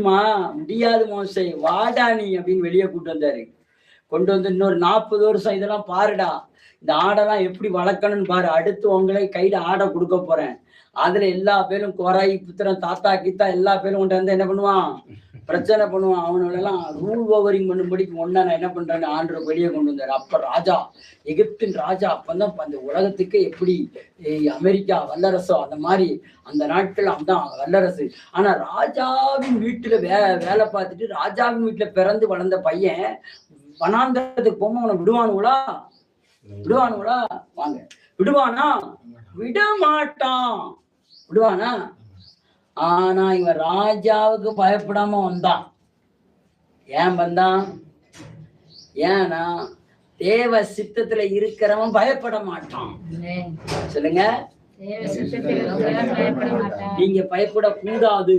முடியாது மோசை, வாடா நீ அப்படின்னு வெளியே கூட்டு வந்தாரு. கொண்டு வந்து இன்னொரு 40 வருஷம் இதெல்லாம் பாருடா, இந்த ஆடெல்லாம் எப்படி வளர்க்கணும்னு பாரு, அடுத்து உங்களை கையில ஆடை கொடுக்க போறேன். அதுல எல்லா பேரும் குறை புத்திரன் தாத்தா கீத்தா எல்லா பேரும் கொண்டு வந்து என்ன பண்ணுவான், பிரச்சனை பண்ணுவான். அவனெல்லாம் ரூல் ஓவரிங் பண்ணும்படிக்கு ஒன்னா நான் என்ன பண்றேன்னு ஆண்டவர் வெளியே கொண்டு வந்தாரு. அப்ப ராஜா, எகிப்தின் ராஜா, அப்பதான் அந்த உலகத்துக்கு எப்படி அமெரிக்கா வல்லரசோ அந்த மாதிரி அந்த நாட்கள் அதான் வல்லரசு. ஆனா ராஜாவின் வீட்டுல வேலை பார்த்துட்டு ராஜாவின் வீட்டுல பிறந்து வளர்ந்த பையன் வனாந்தரத்துக்கு போமா அவனை விடுவானுங்களா? விடுவானுங்களா? வாங்க, விடுவானா? விட மாட்டான். விடுவானா? ஆனா இவன் ராஜாவுக்கு பயப்படாம வந்தான். ஏன் வந்தான்? ஏன்னா தேவ சித்தத்துல இருக்கிறவன் பயப்பட மாட்டான். சொல்லுங்க, நீங்க பயப்படக்கூடாது.